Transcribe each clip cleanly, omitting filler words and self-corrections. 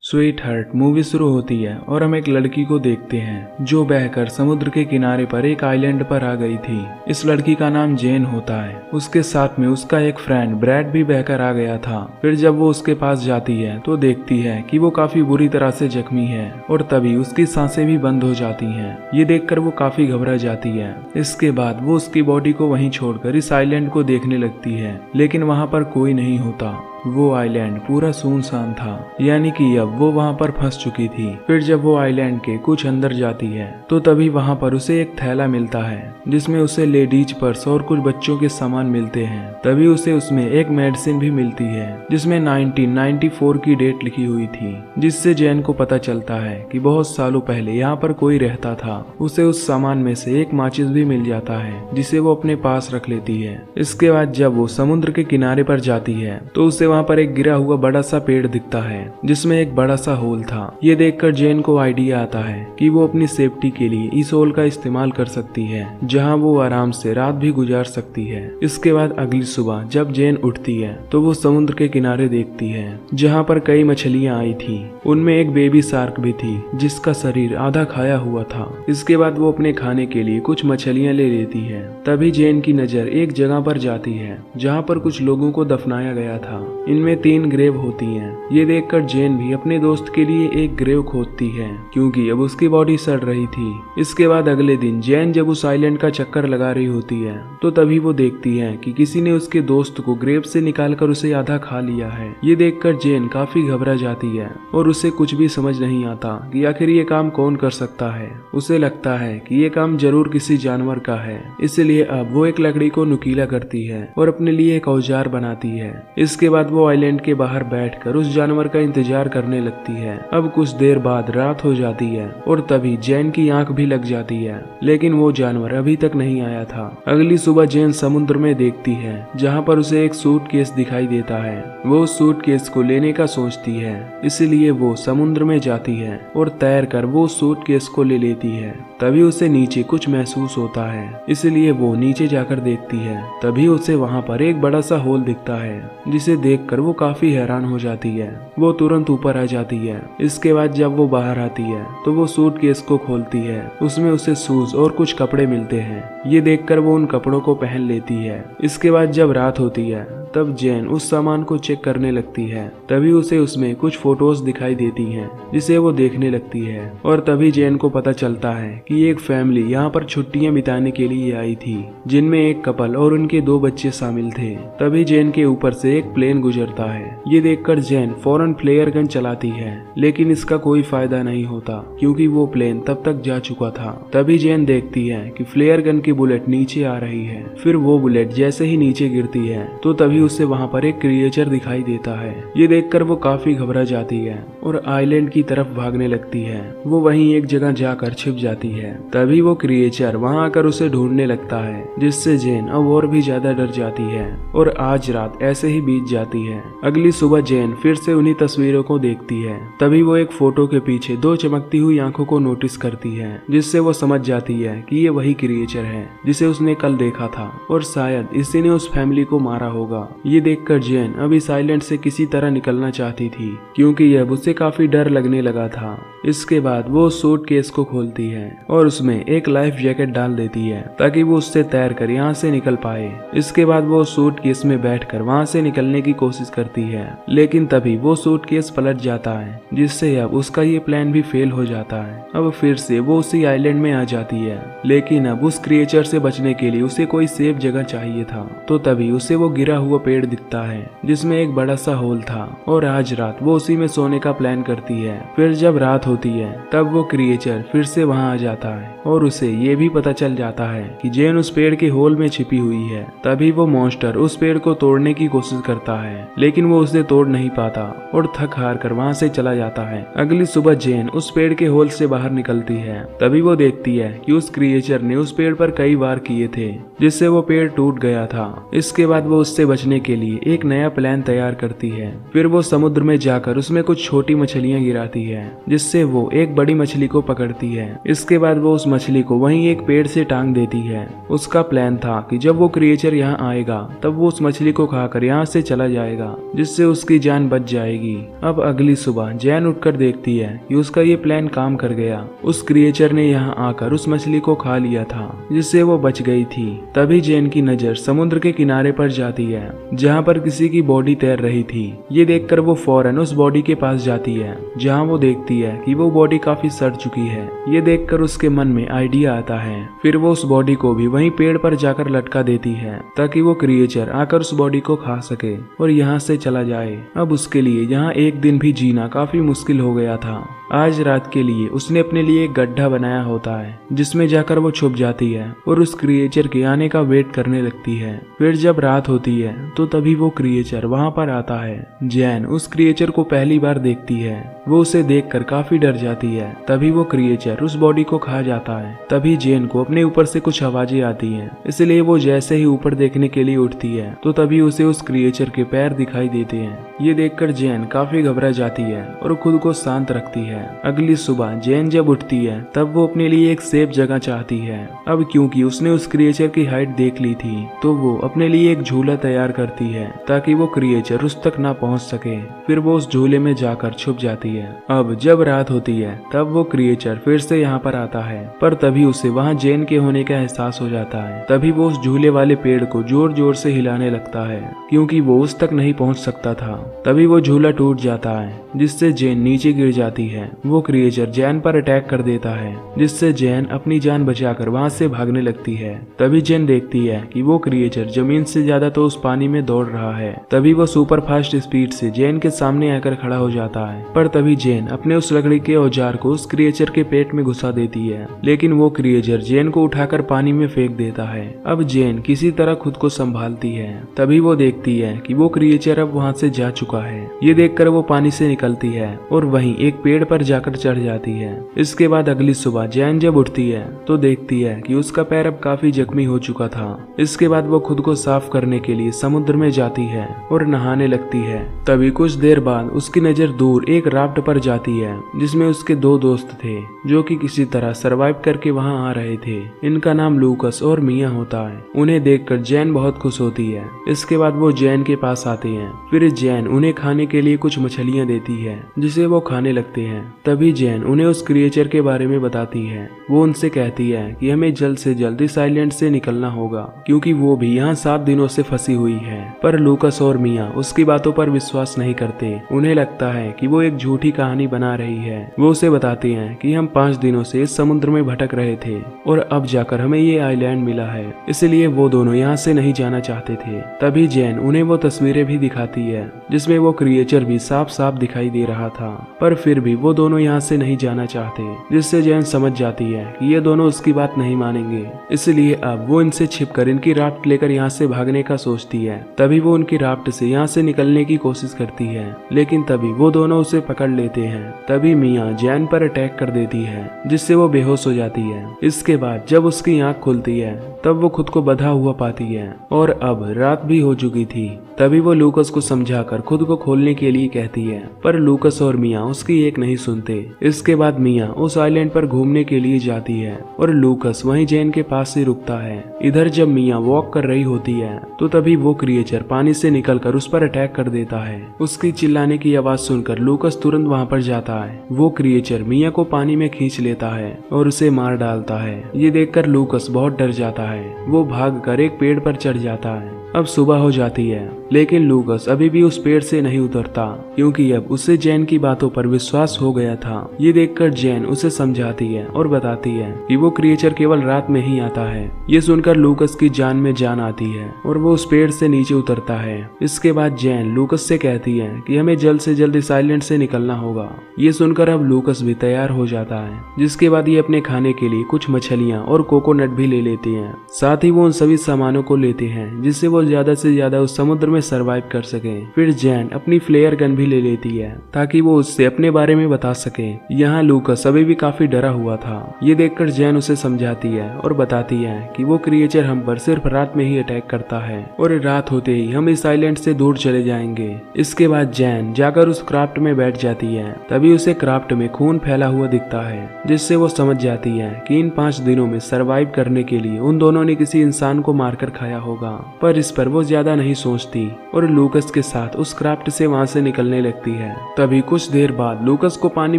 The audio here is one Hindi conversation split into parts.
स्वीट हार्ट मूवी शुरू होती है और हम एक लड़की को देखते हैं जो बहकर समुद्र के किनारे पर एक आइलैंड पर आ गई थी। इस लड़की का नाम जेन होता है। उसके साथ में उसका एक फ्रेंड ब्रैड भी बहकर आ गया था। फिर जब वो उसके पास जाती है तो देखती है कि वो काफी बुरी तरह से जख्मी है और तभी उसकी सांसें भी बंद हो जाती हैं। ये देखकर वो काफी घबरा जाती है। इसके बाद वो उसकी बॉडी को वहीं छोड़कर इस आइलैंड को देखने लगती है, लेकिन वहाँ पर कोई नहीं होता। वो आइलैंड पूरा सुनसान था, यानी कि अब वो वहाँ पर फंस चुकी थी। फिर जब वो आइलैंड के कुछ अंदर जाती है तो तभी वहाँ पर उसे एक थैला मिलता है जिसमें उसे लेडीज पर्स और कुछ बच्चों के सामान मिलते हैं। तभी उसे उसमें एक मेडिसिन भी मिलती है जिसमें 1994 की डेट लिखी हुई थी, जिससे जैन को पता चलता है कि बहुत सालों पहले यहाँ पर कोई रहता था। उसे उस सामान में से एक माचिस भी मिल जाता है जिसे वो अपने पास रख लेती है। इसके बाद जब वो समुद्र के किनारे पर जाती है तो उसे वहाँ पर एक गिरा हुआ बड़ा सा पेड़ दिखता है जिसमें एक बड़ा सा होल था। ये देखकर जेन को आइडिया आता है कि वो अपनी सेफ्टी के लिए इस होल का इस्तेमाल कर सकती है, जहाँ वो आराम से रात भी गुजार सकती है। इसके बाद अगली सुबह जब जेन उठती है तो वो समुद्र के किनारे देखती है जहाँ पर कई मछलियाँ आई थी। उनमें एक बेबी शार्क भी थी जिसका शरीर आधा खाया हुआ था। इसके बाद वो अपने खाने के लिए कुछ मछलियाँ ले लेती है। तभी जेन की नजर एक जगह पर जाती है जहाँ पर कुछ लोगों को दफनाया गया था। इनमें 3 ग्रेव होती हैं। ये देखकर जेन भी अपने दोस्त के लिए एक ग्रेव खोदती है क्योंकि अब उसकी बॉडी सड़ रही थी। इसके बाद अगले दिन जेन जब उस आइलैंड का चक्कर लगा रही होती है तो तभी वो देखती है कि किसी ने उसके दोस्त को ग्रेव से निकालकर उसे आधा खा लिया है। ये देखकर जेन काफी घबरा जाती है और उसे कुछ भी समझ नहीं आता कि आखिर ये काम कौन कर सकता है। उसे लगता है कि ये काम जरूर किसी जानवर का है, इसलिए अब वो एक लकड़ी को नुकीला करती है और अपने लिए एक औजार बनाती है। इसके बाद वो आइलैंड के बाहर बैठकर उस जानवर का इंतजार करने लगती है। अब कुछ देर बाद रात हो जाती है और तभी जैन की आंख भी लग जाती है, लेकिन वो जानवर अभी तक नहीं आया था। अगली सुबह जैन समुद्र में देखती है जहाँ पर उसे एक सूटकेस दिखाई देता है। वो उस सूटकेस को लेने का सोचती है, इसलिए वो समुद्र में जाती है और तैर कर वो सूटकेस को ले लेती है। तभी उसे नीचे कुछ महसूस होता है, इसलिए वो नीचे जाकर देखती है। तभी उसे वहाँ पर एक बड़ा सा होल दिखता है जिसे देखकर वो काफी हैरान हो जाती है। वो तुरंत ऊपर आ जाती है। इसके बाद जब वो बाहर आती है तो वो सूटकेस को खोलती है। उसमें उसे शूज और कुछ कपड़े मिलते हैं। ये देखकर वो उन कपड़ों को पहन लेती है। इसके बाद जब रात होती है तब जैन उस सामान को चेक करने लगती है। तभी उसे उसमें कुछ फोटोज दिखाई देती हैं जिसे वो देखने लगती है और तभी जैन को पता चलता है कि एक फैमिली यहाँ पर छुट्टियां बिताने के लिए आई थी, जिनमें एक कपल और उनके 2 बच्चे शामिल थे। तभी जैन के ऊपर से एक प्लेन गुजरता है। ये देखकर जैन फौरन फ्लेयर गन चलाती है, लेकिन इसका कोई फायदा नहीं होता क्योंकि वो प्लेन तब तक जा चुका था। तभी जैन देखती है कि फ्लेयर गन की बुलेट नीचे आ रही है। फिर वो बुलेट जैसे ही नीचे गिरती है तो तभी उसे वहाँ पर एक क्रिएचर दिखाई देता है। ये देखकर वो काफी घबरा जाती है और आइलैंड की तरफ भागने लगती है। वो वहीं एक जगह जाकर छिप जाती है। तभी वो क्रिएचर वहाँ आकर उसे ढूंढने लगता है, जिससे जैन अब और भी ज्यादा डर जाती है और आज रात ऐसे ही बीत जाती है। अगली सुबह जैन फिर से उन्हीं तस्वीरों को देखती है। तभी वो एक फोटो के पीछे 2 चमकती हुई आंखों को नोटिस करती है, जिससे वो समझ जाती है कि ये वही क्रिएचर है जिसे उसने कल देखा था और शायद इसी ने उस फैमिली को मारा होगा। ये देखकर जैन अब इस आइलैंड से किसी तरह निकलना चाहती थी क्योंकि अब उसे काफी डर लगने लगा था। इसके बाद वो सूटकेस को खोलती है और उसमें एक लाइफ जैकेट डाल देती है ताकि वो उससे तैरकर यहाँ से निकल पाए। इसके बाद वो सूटकेस में बैठकर वहाँ से निकलने की कोशिश करती है, लेकिन तभी वो सूटकेस पलट जाता है, जिससे अब उसका ये प्लान भी फेल हो जाता है। अब फिर से वो उसी आइलैंड में आ जाती है, लेकिन अब उस क्रिएचर से बचने के लिए उसे कोई सेफ जगह चाहिए था। तो तभी उसे वो गिरा हुआ पेड़ दिखता है जिसमें एक बड़ा सा होल था और आज रात वो उसी में सोने का प्लान करती है। फिर जब रात होती है तब वो क्रिएचर फिर से वहाँ आ जाता है और उसे ये भी पता चल जाता है कि जैन उस पेड़ के होल में छिपी हुई है। तभी वो मॉन्स्टर उस पेड़ को तोड़ने की कोशिश करता है, लेकिन वो उसे तोड़ नहीं पाता और थक हार कर वहाँ से चला जाता है। अगली सुबह जैन उस पेड़ के होल से बाहर निकलती है। तभी वो देखती है कि उस क्रिएचर ने उस पेड़ पर कई वार किए थे, जिससे वो पेड़ टूट गया था। इसके बाद वो उससे बचने बचने के लिए एक नया प्लान तैयार करती है। फिर वो समुद्र में जाकर उसमें कुछ छोटी मछलियां गिराती है, जिससे वो एक बड़ी मछली को पकड़ती है। इसके बाद वो उस मछली को वहीं एक पेड़ से टांग देती है। उसका प्लान था कि जब वो क्रिएचर यहाँ आएगा तब वो उस मछली को खाकर यहाँ से चला जाएगा, जिससे उसकी जान बच जाएगी। अब अगली सुबह जैन उठकर देखती है कि उसका ये प्लान काम कर गया। उस क्रिएचर ने यहाँ आकर उस मछली को खा लिया था, जिससे वो बच गई थी। तभी जैन की नजर समुद्र के किनारे पर जाती है, जहाँ पर किसी की बॉडी तैर रही थी। ये देखकर वो फौरन उस बॉडी के पास जाती है, जहाँ वो देखती है कि वो बॉडी काफी सड़ चुकी है। ये देखकर उसके मन में आइडिया आता है। फिर वो उस बॉडी को भी वहीं पेड़ पर जाकर लटका देती है, ताकि वो क्रिएचर आकर उस बॉडी को खा सके और यहाँ से चला जाए। अब उसके लिए यहाँ एक दिन भी जीना काफी मुश्किल हो गया था। आज रात के लिए उसने अपने लिए एक गड्ढा बनाया होता है, जिसमें जाकर वो छुप जाती है और उस क्रिएचर के आने का वेट करने लगती है। फिर जब रात होती है तो तभी वो क्रिएचर वहां पर आता है। जैन उस क्रिएचर को पहली बार देखती है। वो उसे देखकर काफी डर जाती है। तभी वो क्रिएचर उस बॉडी को खा जाता है। तभी जैन को अपने ऊपर से कुछ आवाजें आती हैं, इसलिए वो जैसे ही ऊपर देखने के लिए उठती है तो तभी उसे उस क्रिएचर के पैर दिखाई देते हैं। ये देखकर जैन काफी घबरा जाती है और खुद को शांत रखती है। अगली सुबह जैन जब उठती है तब वो अपने लिए एक सेफ जगह चाहती है। अब क्योंकि उसने उस क्रिएचर की हाइट देख ली थी तो वो अपने लिए एक झूला तैयार करती है, ताकि वो क्रिएचर उस तक ना पहुंच सके। फिर वो उस झूले में जाकर छुप जाती है। अब जब रात होती है तब वो क्रिएचर फिर से यहाँ पर आता है, पर तभी उसे वहाँ जैन के होने का एहसास हो जाता है। तभी वो उस झूले वाले पेड़ को जोर जोर से हिलाने लगता है, क्योंकि वो उस तक नहीं पहुंच सकता था। तभी वो झूला टूट जाता है, जिससे जैन नीचे गिर जाती है। वो क्रिएचर जैन पर अटैक कर देता है, जिससे जैन अपनी जान बचाकर वहां से भागने लगती है। तभी जैन देखती है कि वो क्रिएचर जमीन से ज्यादा तो उस पानी में दौड़ रहा है। तभी वो सुपर फास्ट स्पीड से जैन के सामने आकर खड़ा हो जाता है, पर तभी जैन अपने उस लकड़ी के औजार को उस क्रिएचर के पेट में घुसा देती है, लेकिन वो क्रिएचर जैन को उठाकर पानी में फेंक देता है। अब जैन किसी तरह खुद को संभालती है। तभी वो देखती है कि वो क्रिएचर अब वहाँ से जा चुका है। ये देखकर वो पानी से निकलती है और वहीं एक पेड़ पर जाकर चढ़ जाती है। इसके बाद अगली सुबह जैन जब उठती है तो देखती है कि उसका पैर अब काफी जख्मी हो चुका था। इसके बाद वो खुद को साफ करने के लिए समुद्र में जाती है और नहाने लगती है। तभी कुछ देर बाद उसकी नजर दूर एक राफ्ट पर जाती है, जिसमें उसके दो दोस्त थे, जो कि किसी तरह सरवाइव करके वहां आ रहे थे। इनका नाम लूकस और मिया होता है। उन्हें देखकर जैन बहुत खुश होती है। इसके बाद वो जैन के पास आते हैं। फिर जैन उन्हें खाने के लिए कुछ मछलियां देती है, जिसे वो खाने लगते हैं। तभी जैन उन्हें उस क्रिएचर के बारे में बताती है। वो उनसे कहती है कि हमें जल्द से जल्द इस आइलैंड से निकलना होगा, क्योंकि वो भी यहाँ 7 दिनों से फंसी हुई है। पर लूकस और मिया उसकी बातों पर विश्वास नहीं करते। उन्हें लगता है कि वो एक झूठी कहानी बना रही है। वो उसे बताते हैं कि हम 5 दिनों से इस समुद्र में भटक रहे थे और अब जाकर हमें ये आइलैंड मिला है, इसलिए वो दोनों यहाँ से नहीं जाना चाहते थे। तभी जैन उन्हें वो तस्वीरें भी दिखाती है, जिसमें वो क्रिएचर भी साफ साफ दिखाई दे रहा था। पर फिर भी वो दोनों यहाँ से नहीं जाना चाहते, जिससे जैन समझ जाती है कि ये दोनों उसकी बात नहीं मानेंगे। इसलिए अब वो इनसे छिपकर इनकी राफ्ट लेकर यहाँ से भागने का सोचती है। तभी वो उनकी राफ्ट से यहाँ से निकलने की कोशिश करती है, लेकिन तभी वो दोनों उसे पकड़ लेते हैं। तभी मिया जैन पर अटैक कर देती है, जिससे वो बेहोश हो जाती है। इसके बाद जब उसकी आंख खुलती है तब वो खुद को बंधा हुआ पाती है और अब रात भी हो चुकी थी। तभी वो लूकस को समझाकर खुद को खोलने के लिए कहती है, पर लूकस और मिया उसकी एक नहीं सुनते। इसके बाद मिया उस आइलैंड पर घूमने के लिए जाती है और लूकस वहीं जैन के पास ही रुकता है। इधर जब मिया वॉक कर रही होती है तो तभी वो क्रिएचर पानी से निकलकर उस पर अटैक कर देता है। उसकी चिल्लाने की आवाज सुनकर लूकस तुरंत वहां पर जाता है। वो क्रिएचर मिया को पानी में खींच लेता है और उसे मार डालता है। ये देखकर लूकस बहुत डर जाता है। वो भागकर एक पेड़ पर चढ़ जाता है। अब सुबह हो जाती है, लेकिन लूकस अभी भी उस पेड़ से नहीं उतरता, क्योंकि अब उसे जैन की बातों पर विश्वास हो गया था। ये देखकर जैन उसे समझाती है और बताती है कि वो क्रिएचर केवल रात में ही आता है। ये सुनकर लूकस की जान में जान आती है और वो उस पेड़ से नीचे उतरता है। इसके बाद जैन लूकस से कहती है कि हमें जल्द से जल्द इस आइलैंड से निकलना होगा। ये सुनकर अब लूकस भी तैयार हो जाता है, जिसके बाद ये अपने खाने के लिए कुछ मछलियाँ और कोकोनट भी ले लेते हैं। साथ ही वो उन सभी सामानों को लेते हैं जिससे वो वो ज्यादा से ज्यादा उस समुद्र में सरवाइव कर सके। फिर जैन अपनी फ्लेयर गन भी ले लेती है ताकि वो उससे अपने बारे में बता सके। यहाँ लूकस अभी भी काफी डरा हुआ था। ये देखकर जैन उसे समझाती है और बताती है कि वो क्रिएचर हम पर सिर्फ रात में ही अटैक करता है और रात होते ही हम इस आइलैंड से दूर चले जाएंगे। इसके बाद जैन जाकर उस क्राफ्ट में बैठ जाती है। तभी उसे क्राफ्ट में खून फैला हुआ दिखता है, जिससे वो समझ जाती है कि इन 5 दिनों में सरवाइव करने के लिए उन दोनों ने किसी इंसान को मारकर खाया होगा। पर इस पर वो ज्यादा नहीं सोचती और लूकस के साथ उस क्राफ्ट से वहां से निकलने लगती है। तभी कुछ देर बाद लूकस को पानी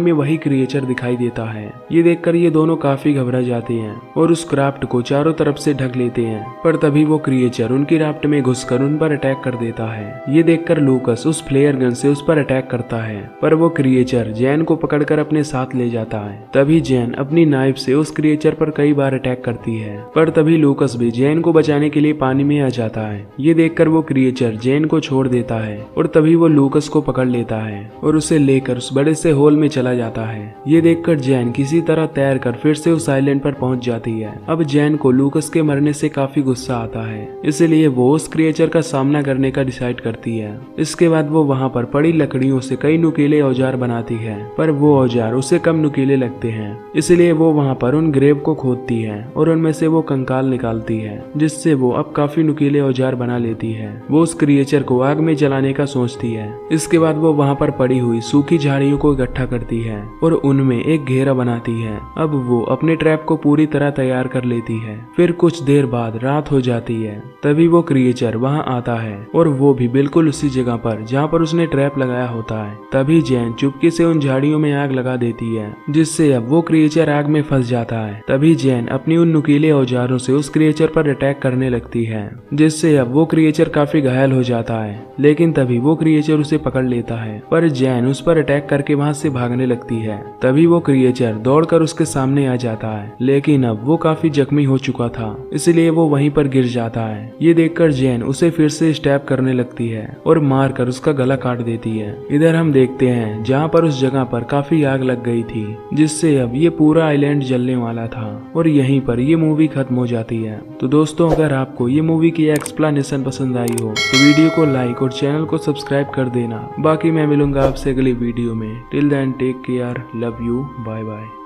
में वही क्रिएचर दिखाई देता है। ये देखकर ये दोनों काफी घबरा जाते हैं और उस क्राफ्ट को चारों तरफ से ढक लेते हैं। पर तभी वो क्रिएचर उनकी राफ्ट में घुसकर उन पर अटैक कर देता है। ये देखकर लूकस उस फ्लेयर गन से उस पर अटैक करता है, पर वो क्रिएचर जैन को पकड़कर अपने साथ ले जाता है। तभी जैन अपनी नाइफ से उस क्रिएचर पर कई बार अटैक करती है, पर तभी लूकस भी जैन को बचाने के लिए पानी में आ जाता है। ये देखकर वो क्रिएचर जैन को छोड़ देता है और तभी वो लूकस को पकड़ लेता है और उसे लेकर उस बड़े से होल में चला जाता है। ये देखकर जैन किसी तरह तैर कर फिर से उस आइलैंड पर पहुंच जाती है। अब जैन को लूकस के मरने से काफी गुस्सा आता है, इसलिए वो उस क्रिएचर का सामना करने का डिसाइड करती है। इसके बाद वो वहाँ पर पड़ी लकड़ियों से कई नुकीले औजार बनाती है, पर वो औजार उसे कम नुकीले लगते हैं, इसलिए वो वहाँ पर उन ग्रेव को खोदती है और उनमें से वो कंकाल निकालती है, जिससे वो अब काफी नुकीले औजार बना लेती है। वो उस क्रिएचर को आग में जलाने का सोचती है। इसके बाद वो वहाँ पर पड़ी हुई सूखी झाड़ियों को इकट्ठा करती है और उनमें एक घेरा बनाती है। अब वो अपने ट्रैप को पूरी तरह तैयार कर लेती है। फिर कुछ देर बाद रात हो जाती है। तभी वो क्रिएचर वहाँ आता है और वो भी बिल्कुल उसी जगह पर जहाँ पर उसने ट्रैप लगाया होता है। तभी जैन चुपके से उन झाड़ियों में आग लगा देती है, जिससे अब वो क्रिएचर आग में फंस जाता है। तभी जैन अपनी उन नुकीले औजारों से उस क्रिएचर पर अटैक करने लगती है, जिससे अब वो क्रिएचर काफी घायल हो जाता है। लेकिन तभी वो क्रिएचर उसे पकड़ लेता है, पर जैन उस पर अटैक करके वहाँ से भागने लगती है। तभी वो क्रिएचर दौड़कर उसके सामने आ जाता है, लेकिन अब वो काफी जख्मी हो चुका था, इसलिए वो वहीं पर गिर जाता है। ये देखकर जैन उसे फिर से स्टैब करने लगती है और मारकर उसका गला काट देती है। इधर हम देखते हैं जहाँ पर उस जगह पर काफी आग लग गई थी, जिससे अब ये पूरा आइलैंड जलने वाला था और यहीं पर ये मूवी खत्म हो जाती है। तो दोस्तों, अगर आपको ये मूवी की एक्सप्लेनेशन पसंद आई हो तो वीडियो को लाइक और चैनल को सब्सक्राइब कर देना। बाकी मैं मिलूंगा आपसे अगली वीडियो में। Till then take care, love you, bye bye.